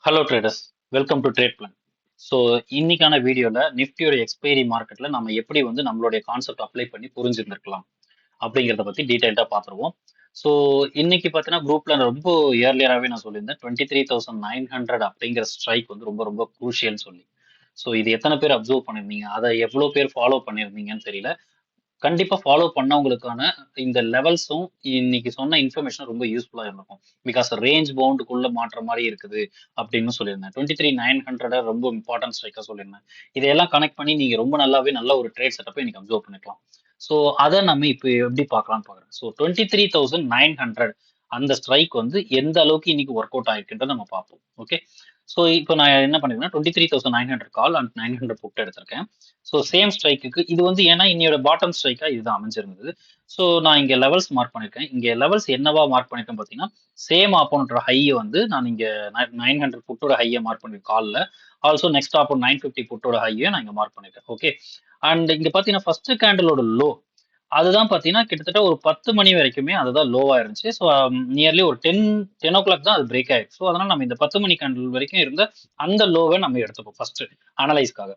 Hello traders, welcome to trade plan. So இன்னைக்கான வீடியோல நிஃப்டியோட எக்ஸ்பைரி மார்க்கெட்ல நம்ம எப்படி நம்மளுடைய கான்செப்ட் அப்ளை பண்ணி புரிஞ்சிருந்திருக்கலாம் அப்படிங்கிறத பத்தி டீடைல்டா பார்த்துருவோம். ஸோ இன்னைக்கு பார்த்தீங்கன்னா குரூப்ல ரொம்ப இயர்லியராகவே நான் சொல்லியிருந்தேன் 23,900 அப்படிங்கிற ஸ்ட்ரைக் ரொம்ப ரொம்ப குரூஷியல்னு சொல்லி. ஸோ இது எத்தனை பேர் அப்சர்வ் பண்ணியிருந்தீங்க, அதை எவ்வளோ பேர் ஃபாலோ பண்ணியிருந்தீங்கன்னு தெரியல. கண்டிப்பா ஃபாலோ பண்ணவங்களுக்கான இந்த லெவல்ஸும் இன்னைக்கு சொன்ன இன்ஃபர்மேஷன் ரொம்ப யூஸ்ஃபுல்லா இருக்கும். பிகாஸ் ரேஞ்ச் பவுண்டுக்குள்ள மாற்ற மாதிரி இருக்குது அப்படின்னு சொல்லியிருந்தேன். 23,900 ரொம்ப இம்பார்ட்டன்ட் ஸ்ட்ரைக்கா சொல்லியிருந்தேன். இதையெல்லாம் கனெக்ட் பண்ணி நீங்க ரொம்ப நல்லாவே நல்ல ஒரு ட்ரேட் செட்டப்பை இன்னைக்கு அப்சர்வ் பண்ணிக்கலாம். ஸோ அதை நம்ம இப்போ எப்படி பார்க்கலாம்னு பார்க்குறேன். ஸோ 23,900 அந்த ஸ்ட்ரைக் எந்த அளவுக்கு இன்னைக்கு ஒர்க் அவுட் ஆயிருக்குன்றத நம்ம பார்ப்போம். ஓகே. ஸோ இப்போ நான் என்ன பண்ணிருக்கேன்னா 23,900 கால் அண்ட் 900 புட் எடுத்திருக்கேன். ஸோ சேம் ஸ்ட்ரைக்குக்கு இது ஏன்னா இன்னையோட பாட்டம் ஸ்ட்ரைக்கா இதுதான் அமைஞ்சிருந்தது. ஸோ நான் இங்க லெவல்ஸ் மார்க் பண்ணிருக்கேன். இங்க லெவல்ஸ் என்னவா மார்க் பண்ணிருக்கேன் பார்த்தீங்கன்னா, சேம் ஆப்போனோட ஹை நான் இங்க 900 புட்டோட ஹையை மார்க் பண்ணிருக்கேன் கால்ல. ஆல்சோ நெக்ஸ்ட் ஆப்போன் 950 புட்டோட ஹையை நான் இங்க மார்க் பண்ணிருக்கேன். ஓகே. அண்ட் இங்க பாத்தீங்கன்னா ஃபர்ஸ்ட் கேண்டலோட லோ அதுதான் பாத்தீங்கன்னா கிட்டத்தட்ட ஒரு 10 மணி வரைக்குமே அதுதான் லோவா இருந்துச்சு. ஸோ நியர்லி ஒரு 10 ஓ கிளாக் தான் அது பிரேக் ஆயிருக்கு. ஸோ அதனால நம்ம இந்த 10 மணி கேண்டில் வரைக்கும் இருந்த அந்த லோவை நம்ம எடுத்துப்போம் ஃபர்ஸ்ட் அனலைஸ்க்காக.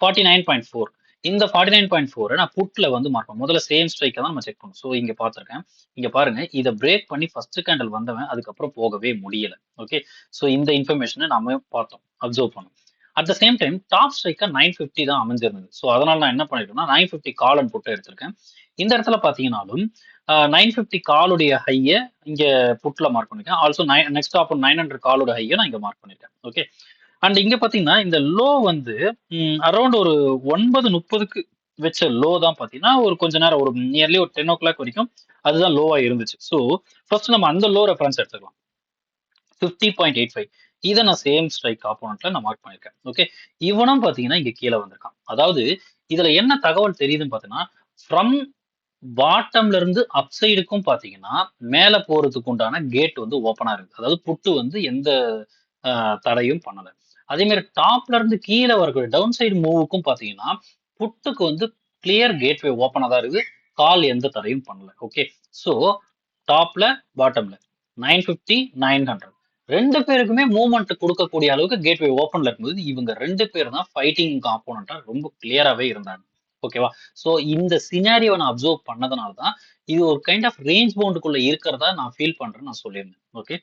49.4 இந்த 49.4 நான் புட்ல மார்க் பண்ணேன். முதல்ல சேம் ஸ்ட்ரைக்கை தான் நம்ம செக் பண்ணோம். ஸோ இங்க பார்த்துருக்கேன். இங்க பாருங்க, இதை பிரேக் பண்ணி ஃபர்ஸ்ட் கேண்டில் வந்தவன் அதுக்கப்புறம் போகவே முடியல. ஓகே. ஸோ இந்த இன்ஃபர்மேஷனை நம்ம பார்த்தோம், அப்சர்வ் பண்ணோம். At the same time top ஸ்ட்ரைக்கா 950 தான் அமைஞ்சிருந்தது. ஸோ அதனால நான் என்ன பண்ணிருக்கேன்னா 950 கால் அண்ட் புட்டை எடுத்திருக்கேன். இந்த இடத்துல பாத்தீங்கன்னாலும் 950 காலுடைய ஹையை இங்க புட்ல மார்க் பண்ணிருக்கேன். ஆல்சோ நெக்ஸ்ட் ஆப்போ 900 காலோட ஹையை நான் இங்க மார்க் பண்ணிருக்கேன். ஓகே. அண்ட் இங்க பாத்தீங்கன்னா இந்த லோ அரௌண்ட் ஒரு 9:30க்கு வச்ச லோ தான் பாத்தீங்கன்னா ஒரு கொஞ்ச நேரம் ஒரு நியர்லி ஒரு 10 ஓ கிளாக் வரைக்கும் அதுதான் லோவா இருந்துச்சு. ஸோ ஃபர்ஸ்ட் நம்ம அந்த லோ ரெஃபரன்ஸ் எடுத்துக்கலாம். 50.85 இதை நான் சேம் ஸ்ட்ரைக் ஆப்போனன்ட்ல நான் மார்க் பண்ணிருக்கேன். ஓகே. இவனும் பாத்தீங்கன்னா இங்க கீழே வந்திருக்கான். அதாவது இதுல என்ன தகவல் தெரியுதுன்னு பாத்தீங்கன்னா, ஃப்ரம் பாட்டம்ல இருந்து அப் சைடுக்கும் பாத்தீங்கன்னா மேல போறதுக்கு உண்டான கேட் ஓப்பனா இருக்கு. அதாவது புட்டு எந்த தடையும் பண்ணல. அதே மாதிரி டாப்ல இருந்து கீழே வரக்கூடிய டவுன் சைடு மூவுக்கும் பாத்தீங்கன்னா புட்டுக்கு கிளியர் கேட்வே ஓப்பனா தான் இருக்கு. கால் எந்த தடையும் பண்ணல. ஓகே. ஸோ டாப்ல பாட்டம்ல 950 900 ரெண்டு பேருக்குமே மூவ்மெண்ட் கொடுக்கக்கூடிய அளவுக்கு கேட்வே ஓப்பன்ல இருக்கும்போது இவங்க ரெண்டு பேர் தான் ஃபைட்டிங் காம்போனண்டா ரொம்ப கிளியராகவே இருந்தாங்க. ஓகேவா. ஸோ இந்த சினாரியோ நான் அப்சர்வ் பண்ணதுனால தான் இது ஒரு கைண்ட் ஆஃப் ரேஞ்ச் பவுண்டுக்குள்ள இருக்கிறதா நான் ஃபீல் பண்றேன்னு நான் சொல்லியிருந்தேன். ஓகே.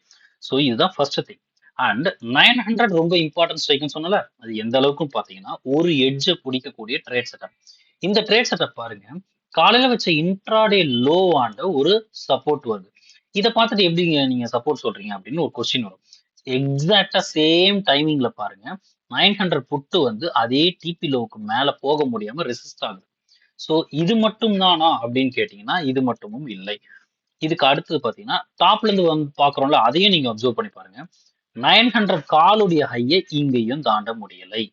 ஸோ இதுதான் ஃபர்ஸ்ட் திங். அண்ட் 900 ரொம்ப இம்பார்ட்டன்ட் ஸ்ட்ரைக்னு சொன்னல, அது எந்த அளவுக்கு பாத்தீங்கன்னா ஒரு எட்ஜை பிடிக்கக்கூடிய ட்ரேட் செட்டப். இந்த ட்ரேட் செட்டப் பாருங்க, காலையில வச்ச இன்ட்ராடே லோ ஆண்ட ஒரு சப்போர்ட் வருது. இதை பார்த்துட்டு எப்படி நீங்க சப்போர்ட் சொல்றீங்க அப்படின்னு ஒரு கொஸ்டின் வரும். எக்ஸாக்டா சேம் டைமிங்ல பாருங்க, 900 புட்டு அதே டிபி லோவுக்கு மேல போக முடியாம ரெசிஸ்ட் ஆகுது. சோ இது மட்டும் தானா அப்படின்னு கேட்டீங்கன்னா இது மட்டுமும் இல்லை. இதுக்கு அடுத்தது பாத்தீங்கன்னா டாப்ல இருந்து பாக்குறோம்ல, அதையும் நீங்க அப்சர்வ் பண்ணி பாருங்க. 900 காலுடைய ஹையை இங்கேயும் தாண்ட முடியலை.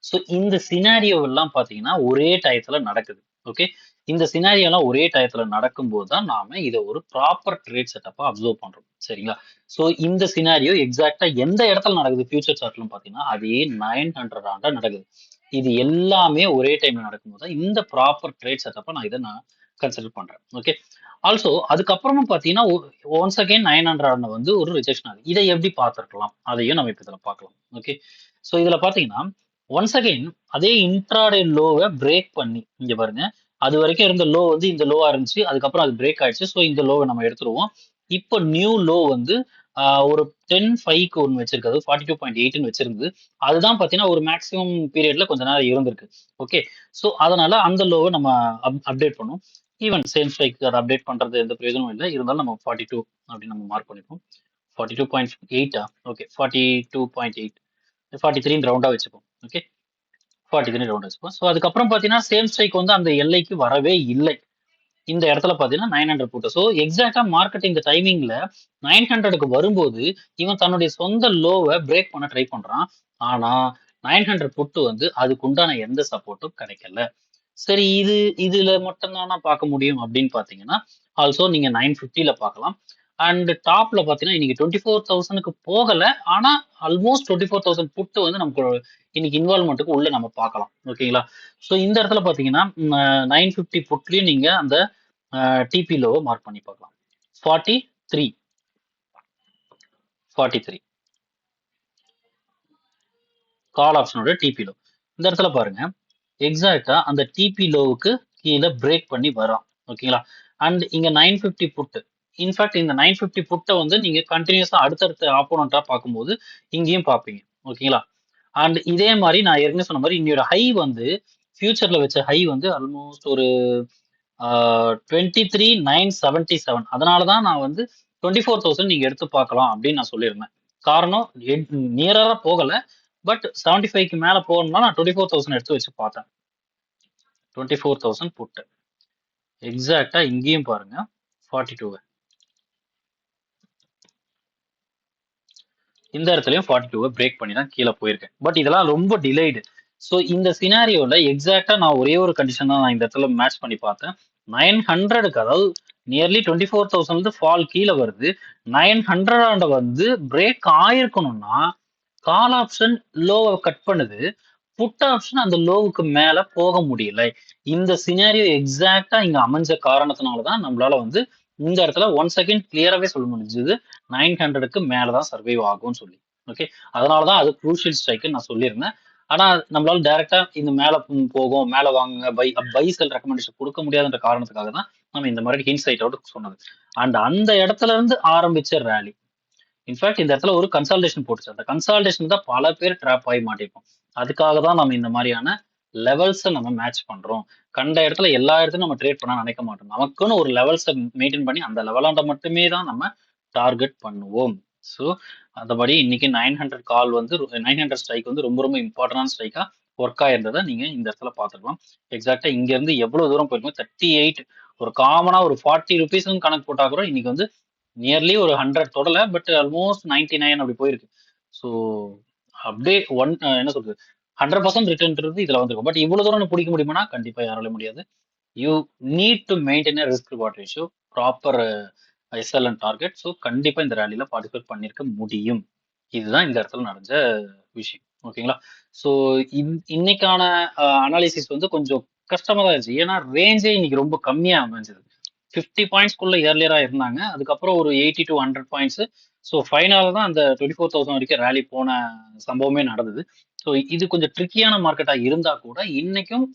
ஸோ இந்த சினாரியோ எல்லாம் பாத்தீங்கன்னா ஒரே டயத்துல நடக்குது. ஓகே. இந்த சினாரியோ எல்லாம் ஒரே டயத்துல நடக்கும்போது தான் நாம இதை ஒரு ப்ராப்பர் ட்ரேட் செட்டப்பா அப்சர்வ் பண்றோம். சரிங்களா. ஸோ இந்த சினாரியோ எக்ஸாக்டா எந்த இடத்துல நடக்குது ஃபியூச்சர் சார்ட்லும் பாத்தீங்கன்னா அதே 900 ஆண்டா நடக்குது. இது எல்லாமே ஒரே டைம்ல நடக்கும்போது தான் இந்த ப்ராப்பர் ட்ரேட் செட்டப்பா நான் கன்சிடர் பண்றேன். ஓகே. ஆல்சோ அதுக்கப்புறமும் பாத்தீங்கன்னா ஒன்ஸ் அகைன் 900 ஒரு ரிஜெக்ஷன் ஆகுது. இதை எப்படி பார்த்திருக்கலாம் அதையும் நம்ம இப்ப இதுல பார்க்கலாம். ஓகே. ஸோ இதுல பாத்தீங்கன்னா ஒன்ஸ் அகைன் அதே இன்ட்ராடே லோவை பிரேக் பண்ணி இங்க பாருங்க, அது வரைக்கும் இருந்த லோ இந்த லோவா இருந்துச்சு. அதுக்கப்புறம் அது பிரேக் ஆயிடுச்சு. ஸோ இந்த லோவை நம்ம எடுத்துருவோம். இப்போ நியூ லோ ஒரு 10.5க்கு ஒன்று வச்சிருக்காது, 42.8ன்னு வச்சிருந்தது. அதுதான் பாத்தீங்கன்னா ஒரு மேக்ஸிமம் பீரியட்ல கொஞ்ச நேரம் இருந்திருக்கு. ஓகே. ஸோ அதனால அந்த லோவை நம்ம அப்டேட் பண்ணும். ஈவன் சேம் ஸ்ட்ரைக் அதை அப்டேட் பண்றது எந்த பிரயோஜனமும் இல்லை. இருந்தாலும் நம்ம 42 அப்படின்னு நம்ம மார்க் பண்ணிப்போம். 42.8 ஓகே. 42.8 43 ரவுண்டா வச்சுப்போம். ஓகே. 43 ரவுண்ட் வச்சுப்போம். ஸோ அதுக்கப்புறம் பாத்தீங்கன்னா சேம் ஸ்ட்ரைக் அந்த எல்லைக்கு வரவே இல்லை. இந்த இடத்துல பாத்தீங்கன்னா 900 போட்டு. ஸோ எக்ஸாக்டா மார்க்கெட் இந்த டைமிங்ல 900க்கு வரும்போது இவன் தன்னுடைய சொந்த லோவை பிரேக் பண்ண ட்ரை பண்றான். ஆனா 900 புட்டு அதுக்கு உண்டான எந்த சப்போர்ட்டும் கிடைக்கல. சரி, இதுல மட்டும் தானா பார்க்க முடியும் அப்படின்னு பாத்தீங்கன்னா ஆல்சோ நீங்க 950ல பார்க்கலாம். அண்ட் டாப்ல பாத்தீங்கன்னா இன்னைக்கு 24,000க்கு போகல. ஆனா ஆல்மோஸ்ட் 24,000 புட்டு நமக்கு இன்னைக்கு இன்வால்மெண்ட்டுக்கு உள்ள நம்ம பார்க்கலாம். ஓகேங்களா. ஸோ இந்த இடத்துல பாத்தீங்கன்னா 950 புட்லயும் நீங்க அந்த டிபி லோவை மார்க் பண்ணி பார்க்கலாம். 43 43 கால் ஆப்ஷனோட டிபி லோ. இந்த இடத்துல பாருங்க, எக்ஸாக்டா அந்த டிபி லோவுக்கு கீழே பிரேக் பண்ணி வரும். ஓகேங்களா? அண்ட் இங்க 950 புட். இன்ஃபேக்ட் இந்த 950 புட்டை வந்து நீங்க கண்டினியூஸா அடுத்தடுத்த ஆப்போனண்டா பார்க்கும்போது இங்கேயும் பார்ப்பீங்க. ஓகேங்களா? அண்ட் இதே மாதிரி நான் ஏற்கனவே சொன்ன மாதிரி இன்னையோட ஹை வந்து ஃபியூச்சர்ல வச்ச ஹை வந்து ஆல்மோஸ்ட் ஒரு 23,977. அதனால தான் நான் வந்து 24,000 நீங்க எடுத்து பார்க்கலாம் அப்படின்னு நான் சொல்லியிருந்தேன். காரணம் நியரரா போகல. பட் 75க்கு மேல போகணும்னா நான் 24,000 எடுத்து வச்சு பார்த்தேன். 24,000 புட்டு. எக்ஸாக்டா இங்கேயும் பாருங்க 42. இந்த இடத்துலயும் 42 பிரேக் பண்ணி தான் கீழே போயிருக்கேன். பட் இதெல்லாம் ரொம்ப டிலேடு. ஸோ இந்த சினாரியோல எக்ஸாக்டா நான் ஒரே ஒரு கண்டிஷன் தான் நான் இந்த இடத்துல மேட்ச் பண்ணி பார்த்தேன். 900க்கு, அதாவது நியர்லி 24,000 இருந்து ஃபால் கீழே வருது. 900 வந்து பிரேக் ஆயிருக்கணும்னா கால் ஆப்ஷன் லோவை கட் பண்ணுது. புட் ஆப்ஷன் அந்த லோவுக்கு மேல போக முடியல. இந்த சினாரியோ எக்ஸாக்டா இங்க அமைஞ்ச காரணத்தினாலதான் நம்மளால வந்து இந்த இடத்துல 1 செகண்ட் கிளியராவே சொல்ல முடிஞ்சது 900க்கு மேலதான் சர்வைவ் ஆகும்னு சொல்லி. ஓகே, அதனாலதான் அது குரூஷியல் ஸ்ட்ரைக்கு நான் சொல்லியிருந்தேன். ஆனா நம்மளால டைரக்டா இந்த மேல போகும், மேல வாங்க, பை செல் ரெக்கமெண்டேஷன் கொடுக்க முடியாதுன்ற காரணத்துக்காக தான் நம்ம இந்த மாதிரி ஹின்சைட் அவுட் சொன்னது. அண்ட் அந்த இடத்துல இருந்து ஆரம்பிச்ச ரேலி. இன்ஃபேக்ட் இந்த இடத்துல ஒரு கன்சால்டேஷன் போட்டுச்சு. அந்த கன்சால்டேஷன் தான் பல பேர் ட்ராப் ஆகி மாட்டிருப்போம். அதுக்காக தான் நம்ம இந்த மாதிரியான லெவல்ஸை நம்ம மேட்ச் பண்றோம். கண்ட இடத்துல எல்லா இடத்துலையும் நம்ம ட்ரேட் பண்ண நினைக்க மாட்டோம். நமக்குன்னு ஒரு லெவல்ஸை மெயின்டைன் பண்ணி அந்த லெவலாண்ட மட்டுமே தான் நம்ம டார்கெட் பண்ணுவோம். ஸோ அதபடி இன்னைக்கு 900 கால் வந்து 900 ஸ்ட்ரைக் வந்து ரொம்ப ரொம்ப இம்பார்ட்டன்டான ஸ்ட்ரைக்கா ஒர்க் ஆயிருந்ததை நீங்க இந்த இடத்துல பார்த்துக்கலாம். எக்ஸாக்டா இங்க இருந்து எவ்வளவு தூரம் போயிருக்கோம், 38. ஒரு காமனா ஒரு 40 ருபீஸ்னு கணக்கு போட்டா கூட இன்னைக்கு வந்து நியர்லி ஒரு 100 தொடல, பட் ஆல்மோஸ்ட் 99 அப்படி போயிருக்கு. ஸோ அப்படியே என்ன சொல்றது, 100% ரிட்டர்ன்றது இதுல வந்திருக்கும். பட் இவ்வளவு தூரம் பிடிக்க முடியுமானா கண்டிப்பா யாராலையும் முடியாது. You need to maintain risk reward ratio, proper SLN target. So கண்டிப்பா இந்த ரேலியில பார்ட்டிசிபேட் பண்ணிருக்க முடியும். இதுதான் இந்த இடத்துல நடந்த விஷயம். ஓகேங்களா? ஸோ இன்னைக்கான அனாலிசிஸ் வந்து கொஞ்சம் கஷ்டமா தான் இருந்துச்சு. ஏன்னா ரேஞ்சே இன்னைக்கு ரொம்ப கம்மியா அமைஞ்சது. 50 பாயிண்ட்ஸ்குள்ள ஏர்லியரா இருந்தாங்க. அதுக்கப்புறம் ஒரு 80 to 100 பாயிண்ட்ஸ். ஸோ ஃபைனலாக தான் அந்த 24,000 வரைக்கும் ரேலி போன சம்பவமே நடந்தது. ஸோ இது கொஞ்சம் ட்ரிக்கியான மார்க்கெட்டா இருந்தா கூட இன்னைக்கும்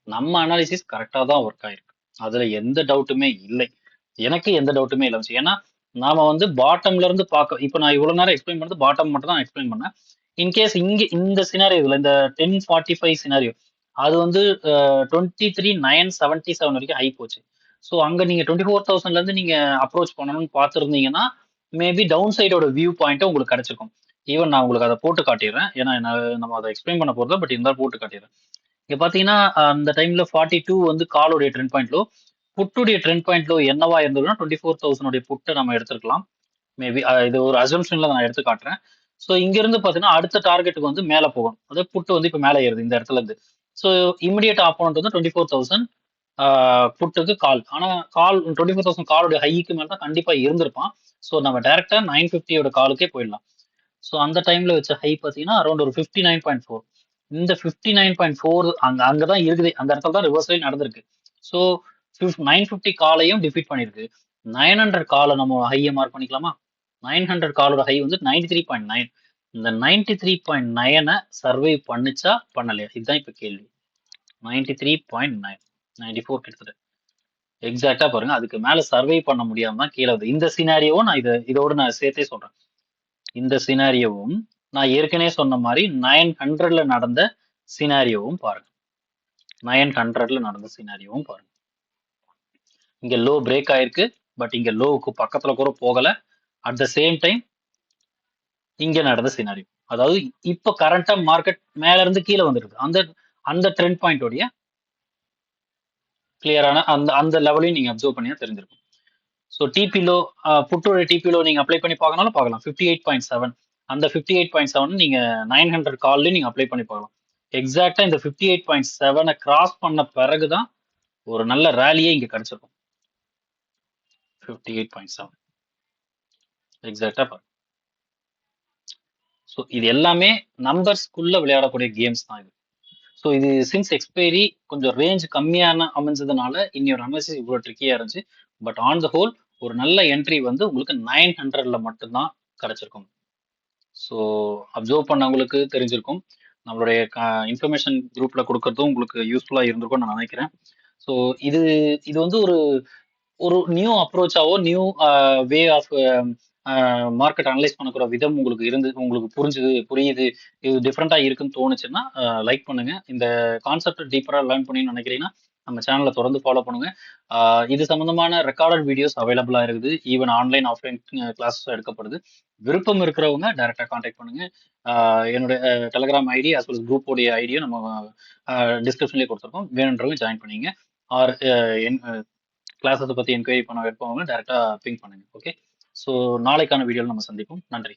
நம்ம அனாலிசிஸ் கரெக்டா தான் ஒர்க் ஆயிருக்கு. அதுல எந்த டவுட்டுமே இல்லை. எனக்கு எந்த டவுட்டுமே இல்லை. ஏன்னா நாம வந்து பாட்டம்ல இருந்து பார்க்க, இப்போ நான் இவ்வளவு நேரம் எக்ஸ்பிளைன் பண்ணது பாட்டம் மட்டும் தான் எக்ஸ்பிளைன் பண்ணேன். இன்கேஸ் இங்க இந்த சினாரியோல இந்த 1045 சினாரியோ அது வந்து 23,977 வரைக்கும் ஹை போச்சு. ஸோ அங்க நீங்க 24,000ல இருந்து நீங்க அப்ரோச் பண்ணணும்னு பார்த்துருந்தீங்கன்னா மேபி டவுன் சைடோட வியூ பாயிண்ட் உங்களுக்கு கிடைச்சிருக்கும். ஈவன் நான் உங்களுக்கு அதை போட்டு காட்டிடுறேன். ஏன்னா நம்ம அதை எக்ஸ்பிளைன் பண்ண போறதா, பட் இருந்தாலும் போட்டு காட்டிடுறேன். இங்க பாத்தீங்கன்னா அந்த டைம்ல 42 வந்து காலோடைய ட்ரெண்ட் பாயிண்ட் லோ. புட்டுடைய ட்ரெண்ட் பாயிண்ட் லோ என்னவா இருந்ததுன்னா 24,000 புட்டை நம்ம எடுத்துருக்கலாம். மேபி இது ஒரு அசம்ஷன்ல நான் எடுத்து காட்டுறேன். ஸோ இங்க இருந்து பாத்தீங்கன்னா அடுத்த டார்கெட்டுக்கு வந்து மேல போகும். அதாவது புட்டு வந்து இப்ப மேல ஏறுது இந்த இடத்துல இருந்து. ஸோ இமிடியேட் ஆப்போனன்ட் வந்து 24,000 புட்டுக்கு கால். ஆனா கால் 24,000 காலோட ஹைக்கு மேல தான் கண்டிப்பா இருந்திருப்பான். ஸோ நம்ம டைரக்டா 950யோட காலுக்கே போயிடலாம். ஸோ அந்த டைம்ல வச்ச ஹை பாத்தீங்கன்னா அரௌண்ட் ஒரு 59.4. இந்த 59.4 அங்கதான் இருக்குது. அந்த இடத்துல தான் ரிவர்சலே நடந்திருக்கு. ஸோ 950 காலையும் டிஃபீட் பண்ணிருக்கு. 900 காலை நம்ம ஹையை மார்க் பண்ணிக்கலாமா? 900 காலோட ஹை வந்து 93.9. இந்த 93.9 சர்வை பண்ணுச்சா பண்ணலையா, இதுதான் இப்ப கேள்வி. 93.9, 94 கிட்டத்தட்ட எக்ஸாக்டா பாருங்க. அதுக்கு மேல சர்வை பண்ண முடியாம தான் கீழே வருது. இந்த சினாரியோவும் நான் இதோட நான் சேர்த்தே சொல்றேன். இந்த சினாரியோவும் நான் ஏற்கனவே சொன்ன மாதிரி 900ல நடந்த சினாரியோவும் பாருங்க. 900ல நடந்த சினாரியோவும் பாருங்க. இங்க லோ பிரேக் ஆயிருக்கு. பட் இங்க லோவுக்கு பக்கத்துல கூட போகல. அட் த சேம் டைம் இங்க நடந்த சினாரியோ, அதாவது இப்ப கரண்டா மார்க்கெட் மேல இருந்து கீழே வந்துருக்கு. அந்த அந்த ட்ரெண்ட் பாயிண்டோடைய கிளியரான அந்த அந்த லெவலையும் நீங்க அப்சர்வ் பண்ணியா தெரிஞ்சிருக்கும். ஸோ டிபிலோ புட்டோட டிபிலோ நீங்க அப்ளை பண்ணி பார்க்கனாலும் பார்க்கலாம். 58.7. அந்த 58.7 நீங்க 900 கால்லையும் நீங்க அப்ளை பண்ணி பார்க்கலாம். எக்ஸாக்டா இந்த 58.7 கிராஸ் பண்ண பிறகுதான் ஒரு நல்ல ரேலியே இங்க கிடைச்சிருக்கும். 58.7 எக்ஸாக்டா பாருங்க. ஸோ இது எல்லாமே நம்பர்ஸ்குள்ள விளையாடக்கூடிய கேம்ஸ் தான் இது. ஸோ இது சின்ஸ் எக்ஸ்பைரி கொஞ்சம் ரேஞ்ச் கம்மியான அமைஞ்சதுனால இன்னொரு அனாலிசிஸ் இவ்வளோ ட்ரிக்கியா இருந்துச்சு. பட் ஆன் த ஹோல் ஒரு நல்ல என்ட்ரி வந்து உங்களுக்கு 900ல மட்டும்தான் கிடைச்சிருக்கும். ஸோ அப்சர்வ் பண்ணவங்களுக்கு தெரிஞ்சிருக்கும். நம்மளுடைய இன்ஃபர்மேஷன் குரூப்ல கொடுக்கறதும் உங்களுக்கு யூஸ்ஃபுல்லா இருந்திருக்கும்னு நான் நினைக்கிறேன். ஸோ இது இது வந்து ஒரு ஒரு நியூ அப்ரோச்சாவோ new way of market analyse பண்ணக்கூடிய விதம் உங்களுக்கு உங்களுக்கு புரியுது, இது டிஃப்ரெண்டா இருக்குன்னு தோணுச்சுன்னா லைக் பண்ணுங்க. இந்த கான்செப்ட் டீப்பரா லேர்ன் பண்ணி நினைக்கிறீங்கன்னா நம்ம சேனலை தொடர்ந்து ஃபாலோ பண்ணுங்க. இது சம்பந்தமான ரெக்கார்டட் வீடியோஸ் அவைலபிளா இருக்குது. ஈவன் ஆன்லைன் ஆஃப்லைன் கிளாஸ் எடுக்கப்படுது. விருப்பம் இருக்கிறவங்க டைரக்டா கான்டாக்ட் பண்ணுங்க. என்னோட டெலிகிராம் ஐடி அஸ் வெல் குரூப்போடைய ஐடியும் நம்ம டிஸ்கிரிப்ஷன்லேயே கொடுத்துருக்கோம். வேணுன்றவங்க ஜாயின் பண்ணிங்க. ஆர் கிளாஸஸ் பத்தி என்கொயரி பண்ண விருப்பவங்க டைரக்டா பிங் பண்ணுங்க. ஓகே. ஸோ நாளைக்கான வீடியோவில் நம்ம சந்திப்போம். நன்றி.